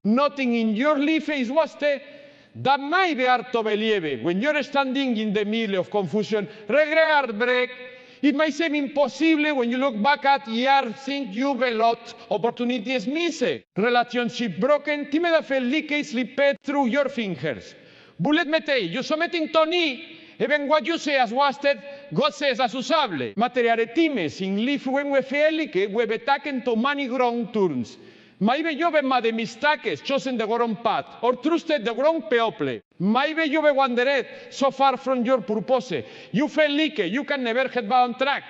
Nothing in your life is wasted. That may be hard to believe. When you're standing in the middle of confusion, regret break. It may seem impossible when you look back at years, think you've a lot opportunities missed. Relationship broken, timida felt leakage slipped through your fingers. But let me tell you something, Tony. Even what you say as wasted, God says as usable. Materiare times in life when we fail, que we betaken to many wrong turns. Maybe you've made mistakes, chosen the wrong path, or trusted the wrong people. Maybe you've wandered so far from your purpose. You feel like you can never get back on track.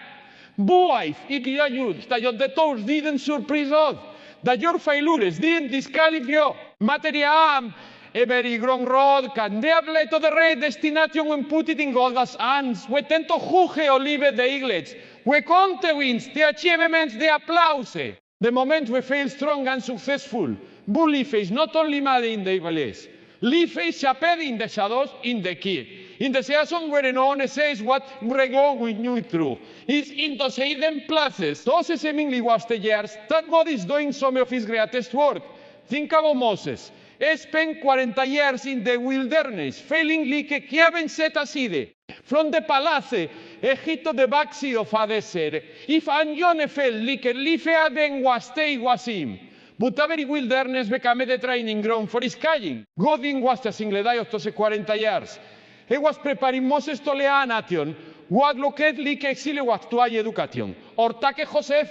But if you that your detours didn't surprise us, that your failures didn't disqualify you. Materiam, every wrong road can lead to the right destination when put it in God's hands. We tend to judge or leave the eaglets. We count the wins, the achievements, the applause. The moment we feel strong and successful, but life is not only mad in the valleys. Life is shaped in the shadows, in the key. In the season where no one says what we're going through. It's in those hidden places, those seemingly wasted years, that God is doing some of his greatest work. Think about Moses. He spent 40 years in the wilderness, feeling like he hadn't set aside. From the palace, he hit to the backseat of a desert. If Anjone felt like life hadn't was him. But every wilderness became the training ground for his calling. God didn't waste a single day of those 40 years. He was preparing Moses to lead a nation, what looked like exile actual education. Ortake Joseph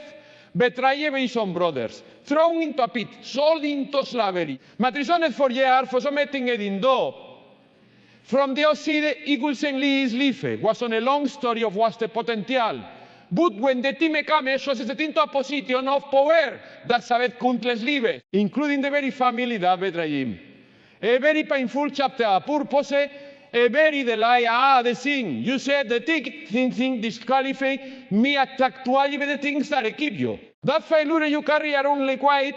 betrayed by his own brothers, thrown into a pit, sold into slavery. Matrisoned for years for something he didn't do. From the outside, Eagleson Lee's life was on a long story of wasted potential. But when the team came, it was into a position of power that saved countless lives, including the very family that betrayed him. A very painful chapter, purpose, a very delay, the thing. You said the thing disqualify me actually the things that keep you. That failure you carry around like quiet,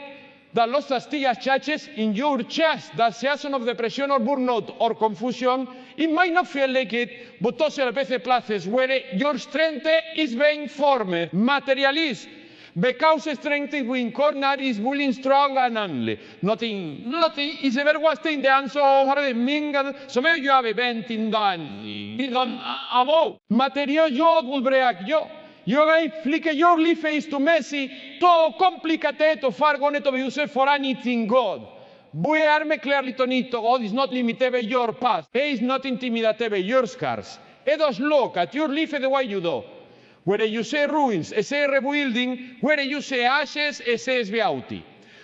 that lost astillas churches in your chest, that season of depression or burnout or confusion, it might not feel like it, but those are the places where your strength is being formed. Materialist, because strength in corner is willing, strong, and only. Nothing is ever wasting the answer of the mingled. So maybe you have a bent in done above. Material, you will break you. You may flick your life face to messy, todo complicated, to far gone to be used for anything God. We are clearly to need to God is not limited by your past. He is not intimidated by your scars. He does look at your life the way you do. Where you say ruins, he say rebuilding. Where you say ashes, he says beauty.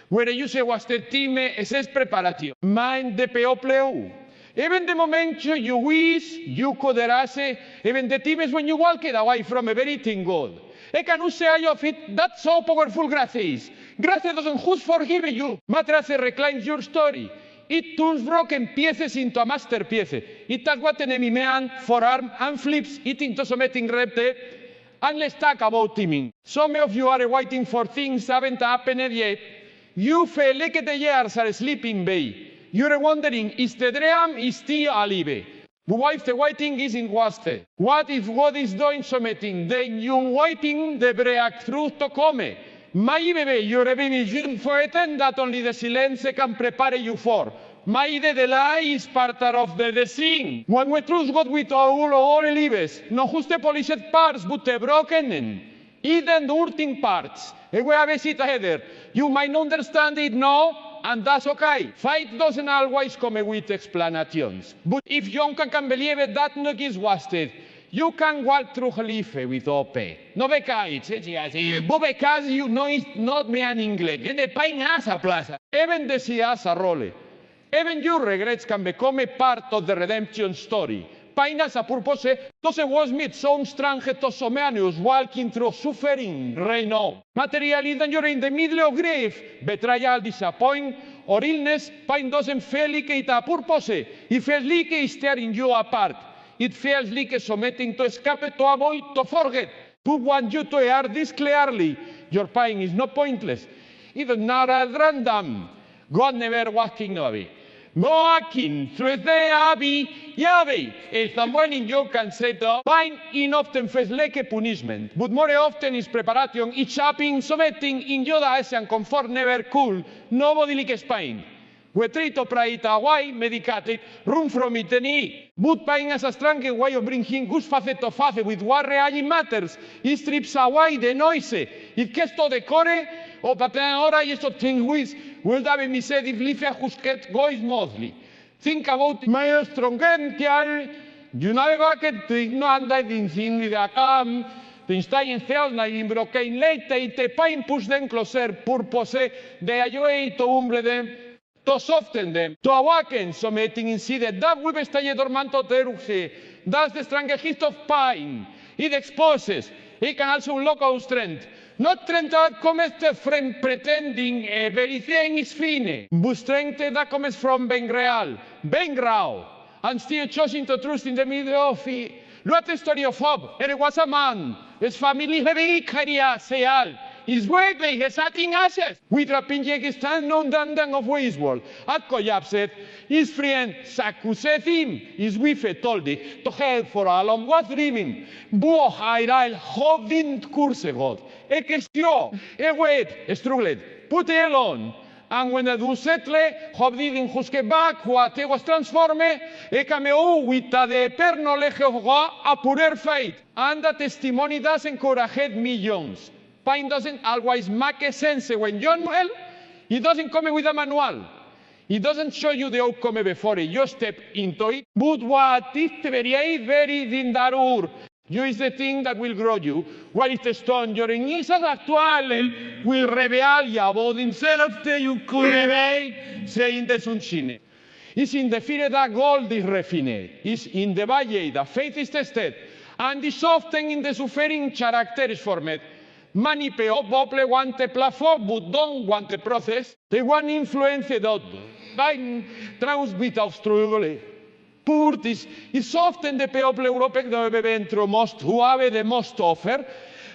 Where you say wasted time, he says preparation. Mind the people. Even the moment you wish you could erase, even the times when you walk away from everything good. I can say of it, that's so powerful grace is. Grace doesn't just forgive you, but grace reclaims your story. It turns broken pieces into a masterpiece. It takes what enemy man, forearm, and flips it into something repte. And let's talk about teaming. Some of you are waiting for things that haven't happened yet. You feel like the years are sleeping bay. You're wondering, is the dream is still alive? But what if the waiting isn't wasted? What if God is doing something? Then you're waiting the breakthrough to come. Maybe you're a vision for it that only the silence can prepare you for. Maybe the delay is part of the design. When we trust God with all our lives, not just the polished parts, but the broken, even the hurting parts. And we have a sit ahead. You might not understand it now, and that's okay. Faith doesn't always come with explanations. But if you can believe it, that not is wasted. You can walk through life with hope. No because you know it's not me in English. And the pain has a plaza. Even the sea has a role. Even your regrets can become a part of the redemption story. Pain has a purpose. Those was made so strong to so many walking through suffering, right now. Materially, then you're in the middle of grief, betrayal, disappointment, or illness. Pain doesn't feel like it a purpose. It feels like it's tearing you apart. It feels like something to escape, to avoid, to forget. Who want you to hear this clearly? Your pain is not pointless. It's not at random. God never walking away. Walking through the abbey, Yahweh, is someone in you can say to pain in often feels like a punishment, but more often is preparation, it's shaping something in you that and comfort never cool. Nobody likes pain. We treat praita away, medicated, room from it any. But pain as a strong way of bringing good facet of face with what really matters. It strips away the noise. It gets to the core, o papel ora y eso tinguis, will have me said if life husket goes mostly. Think about my strong tial, you know what it no anda in the cam. The Stein cells na in broken late, te pain push them closer, purpose, they are to umbre them. To soften them, to awaken, something inside that will be stalle dormanto teruxe. That's the strongest of pain. It exposes. It can also unlock our strength. Not strength that comes from pretending everything is fine, but strength that comes from being real, being raw, and still choosing to trust in the middle of it. Look at the story of Job. It was a man. His family very career seal. His work they has nothing ashes. We trapinje que stand non dandan of Weiswall. At collapsed, his friend accused him. His wife told him to help for a long was dreaming. Bo hairal hovint kurse god. E question. E wait, struggled. Put it alone. And when the do settle, Job didn't huske back what was transformed, e cameo with the eternal knowledge of God a purer faith. And the testimony does encourage millions. Pain doesn't always make sense when you're well. It doesn't come with a manual. It doesn't show you the outcome before you step into it. But what is very dindarur? You is the thing that will grow you. What is the stone? Your inicias actuales will reveal ya about himself to you could saying the sunshine. It's in the fear that gold is refined. It's in the valle that faith is tested. And it's often in the suffering character is formed. Many people want a platform but don't want a process. They want influence that by trust without struggle. Poor this is often the people European that have been through most who have the most offer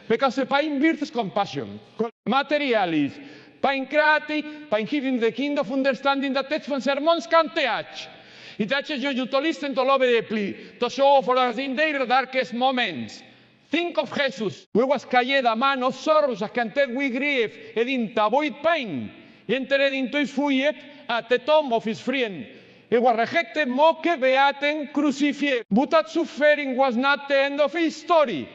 because the pain births compassion. Materialism, pain creative, pain giving the kind of understanding that text from sermons can teach. It teaches you to listen to love deeply, to show for us in their darkest moments. Think of Jesus, who was called a man of sorrows, acquainted with grief, and in avoid pain. He entered into his fire at the tomb of his friend. He was rejected, mocked, beaten, crucified. But that suffering was not the end of his story.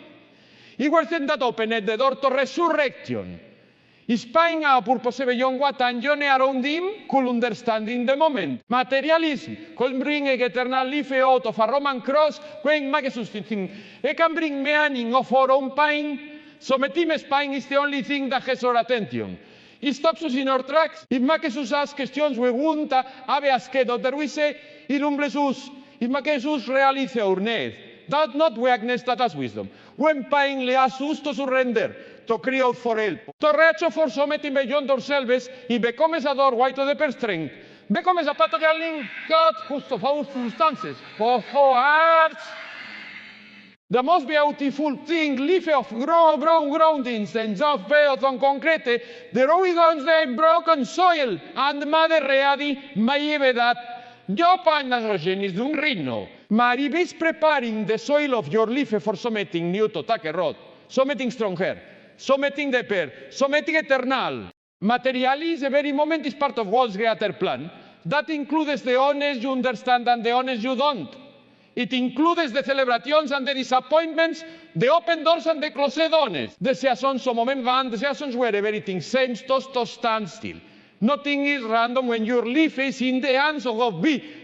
He was then that opened the door to resurrection. His pain a purpose beyond what and John around him could understand in the moment. Materialism could bring an eternal life out of a Roman cross when something. It can bring meaning of our own pain. So Metime's pain is the only thing that has our attention. It stops us in our tracks. It makes us ask questions we wouldn't have asked. That we say, it humbles us. It makes us realize our need. That not weakness, that is wisdom. When pain le asks us to surrender, to cry out for help, to reach for something beyond ourselves, y becomes a doorway to the strength. Becomes a pathogen God justo for circumstances, for hearts. The most beautiful thing, life of groundings and of built on concrete, the ruins of broken soil, and Mother Ready may that your nitrogen is un rhino. Mary is preparing the soil of your life for something new to take a road, something stronger, something deeper, something eternal. Materialism, every moment is part of God's greater plan. That includes the honest you understand and the honest you don't. It includes the celebrations and the disappointments, the open doors and the closed doors. The seasons of moment van, the seasons where everything seems to stand still. Nothing is random when your life is in the hands of God.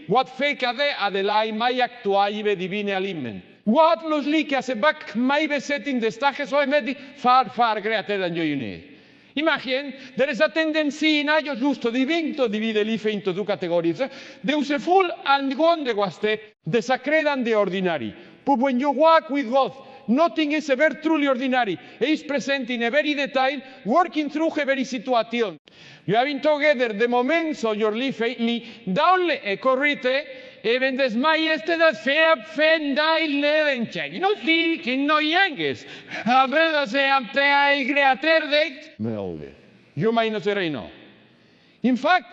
What fake adelai mai actuaive divine alignment. What los like as a back may be set in the stages of a far greater than you need. Imagine, there is a tendency in ellos justo divine to divide life into two categories. The useful and gone the waste, the sacred and the ordinary. But when you walk with God, nothing is ever truly ordinary. He is present in every detail, working through every situation. You have been together the moments of your life, downle e corrite, even the smile that fair levenche. No thinking, no youngest. Abreda se amtea creator date. You might not say no. In fact,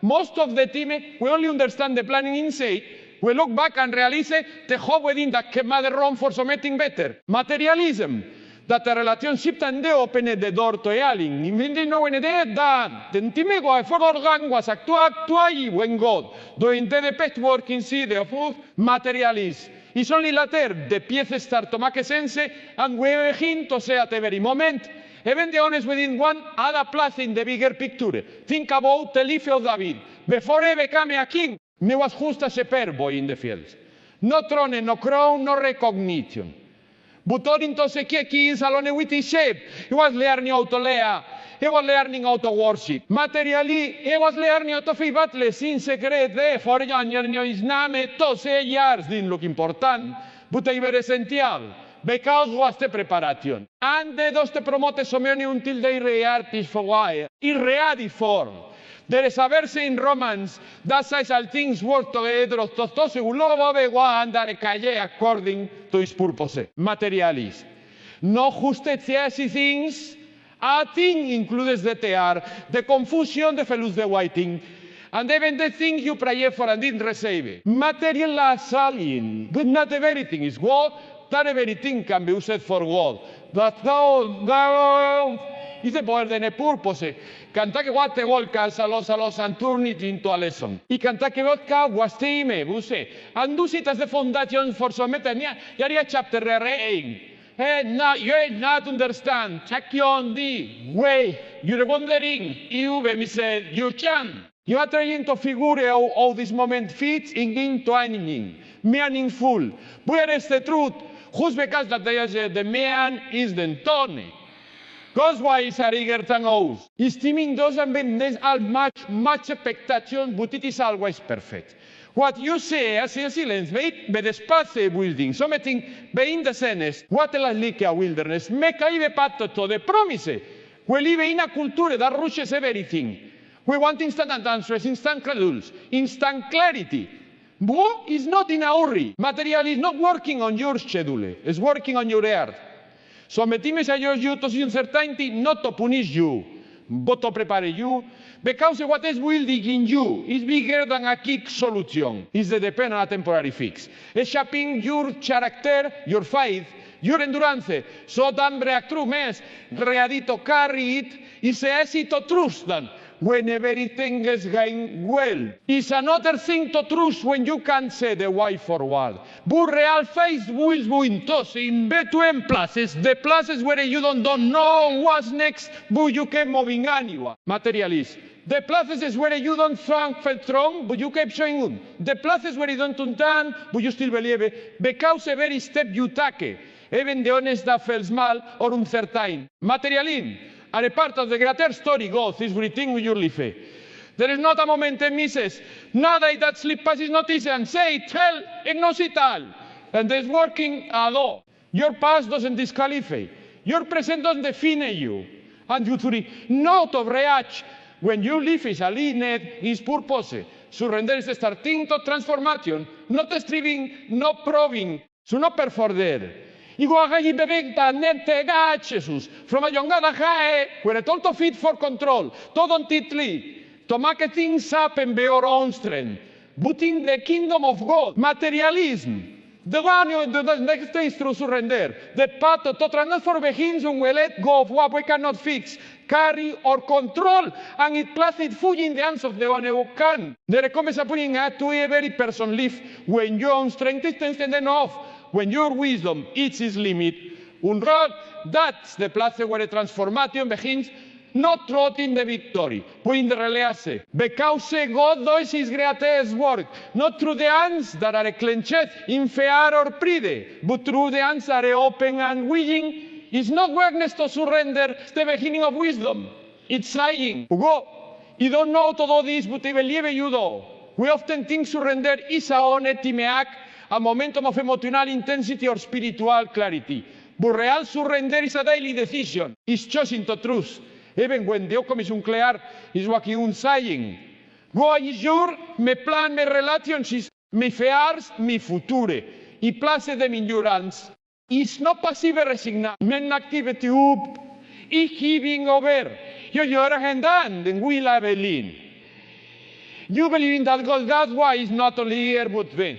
most of the team, we only understand the planning inside. We look back and realize the whole wedding that came out wrong for something better. Materialism. that the relationship tende open the door to healing. Hindi no when it that tentime go for organ was actua when God doing the pet working see the food materialist. It's only later the pieces start to make sense and we begin to say at every moment. Even the honest within one other place in the bigger picture. Think about the life of David. Before he became a king, he was just a shepherd boy in the fields. No throne, no crown, no recognition. But entonces he is alone with his sheep. He was learning how to learn. He was learning how to worship. Materially, he was learning how to be battle sin secret. For his name, 12 years didn't look important, but they were essential. Because was the preparation. And they dos te promote someni until they reartis for why. Irreadi form. There is a verse in Romans that says all things work together to and according to his purpose. Materialist. No justicia things. A thing includes the tear, the confusion, the felus the whiting. And even the thing you pray for and didn't receive. Material salient, but not everything is God. That everything can be used for God. But no, is the power de ne purpose. Canta que what the world can salos and turn it into a lesson. Y canta que vodka was time, buse. And do it as the foundation for some Yaria chapter reading. Hey, no, you not understand. Check you on the way. You're wondering. You, me said, you can. You are trying to figure out how this moment fits into anything. Meaningful. Where is the truth? Just because that the man is the Tony. Because why is a rigger than us? Esteeming doesn't mean there's much expectation, but it is always perfect. What you say as a silence, but the space building, something being the sense, what la like a wilderness, make a patto to the promise. We live in a culture that rushes everything. We want instant answers, instant credulous, instant clarity. But it's not in a hurry. Material is not working on your schedule. It's working on your earth. So metime a you to uncertainty, not to punish you, but to prepare you. Because what is building in you is bigger than a quick solution. It's the depend on a temporary fix. It's shaping your character, your faith, your endurance. So dan breakthrough mes, ready to carry it, is a éxito trust them. When everything is going well. It's another thing to trust when you can say the way forward. But real faith will win toss in between places, the places where you don't know what's next, but you keep moving anyway. Materialist. The places where you don't feel strong, but you keep showing up. The places where you don't understand, but you still believe it. Because every step you take, even the honest that feels mal or uncertain. Materialism. And a part of the greater story goes is everything with your life. There is not a moment that misses. Nada that sleep passes notice and say, tell, ignosital. And there's working at all. Your past doesn't disqualify. Your present doesn't define you. And you three, not of react. When you live is aligned, is purpose. Surrender is starting to transformation. Not striving, not proving. So not perforder. Igual que beventa nete Jesus from a young guy where told to fit for control, todo titly, to make things happen by your own strength. But in the kingdom of God, materialism, the one who the next day is through surrender, the path to transform begins when we let go of what we cannot fix, carry or control, and it places it fully in the hands of the one who can. There comes a point at to every person live when your own strength is enough. When your wisdom hits its limit, that's the place where the transformation begins, not through in the victory, but in the release. Because God does his greatest work, not through the hands that are clenched in fear or pride, but through the hands that are open and willing. It's not willingness to surrender, it's the beginning of wisdom. It's saying, go, you don't know to do this, but I believe you do. We often think surrender is a honest act, a momentum of emotional intensity or spiritual clarity. But real surrender is a daily decision. It's choosing to trust. Even when the outcome is unclear, is what you're saying. God is your, me plan, me relationships, me fears, me future. Y place them in your hands. It's not passive resignation. Men activity up. Y giving over. You're a hand and will have a lean. You believe in that God, that's why it's not only here but then.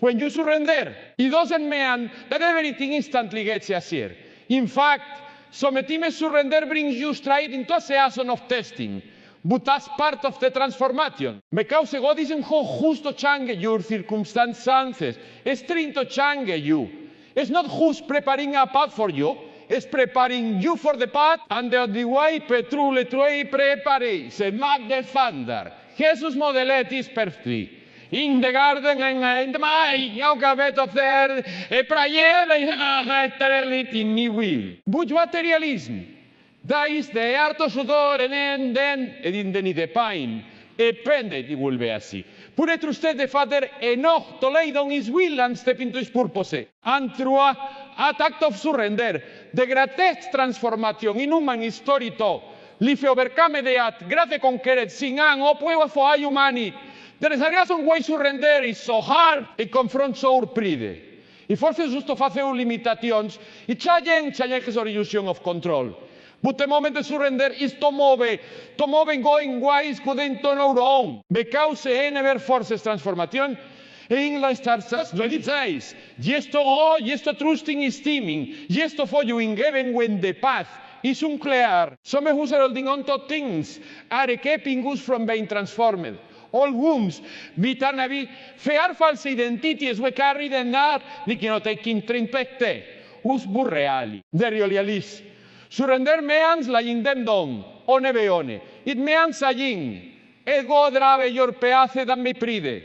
When you surrender, it doesn't mean that everything instantly gets easier. In fact, sometime surrender brings you straight into a season of testing. But that's part of the transformation. Because God isn't who's to change your circumstances. It's trying to change you. It's not who's preparing a path for you. It's preparing you for the path. And the way Petrul troi prepare, se mag the thunder. Jesus modelet perfectly. In the garden and the mai, jag vet of there, e prayer, eternity ni will. But materialism. Dat is de harto sudor en den i de pain. E prende di vulveasi. Pure trusted de Father enoch to lay down his will and step into his purpose. And through an act of surrender, the greatest transformation in human history to life overcome de at grace conquered sin an opwe for humanity. There is a reason why surrender is so hard e confront so pride. E forse giusto faceu limitations e challenge his illusion of control. But the moment of surrender is to move going wise couldn't on our own. Because never forces transformation. England starts as 26. Yes to go, yes to trusting is teaming. Yes to following even when the path is unclear. Some who are holding on to things are keeping us from being transformed. All wombs, vitanavi, fear false identities we carry the not, ni che no taking trimpecte. Us burreali. The realis. Surrender means laying them down. One beone. It means saying, ego drave your peace da me pride.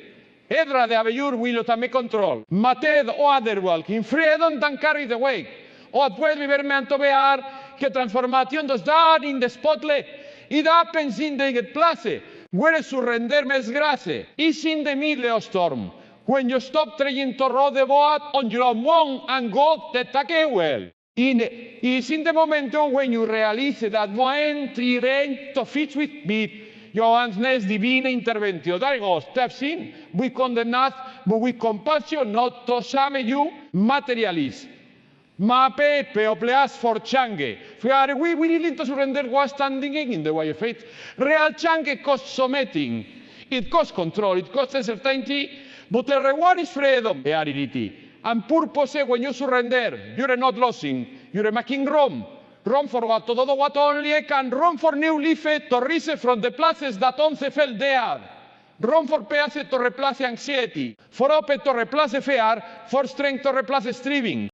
Edra de ave your will ta me control. Mated o other walking. Freedom dan carry the way. O puede viverme anto bear que transformación dos dar in the spotlight. It happens in the place. Where surrender me es grace. Is in the middle of storm. When you stop trying to row the boat on your own and go the take well. Is in the moment when you realize that when trying to fit with beat, Johannes divine intervention. There goes, steps in, we condemn not, but with compassion, not to shame you, materialist. Ma pepe o pleas for change. We willing to surrender was standing in the way of faith. Real change costs submitting. It costs control, it costs uncertainty, but the reward is freedom. And purpose when you surrender, you're not losing, you're making room. Room for what todo what only can, room for new life to rise from the places that once fell dead. Room for peace to replace anxiety, for hope to replace fear, for strength to replace striving.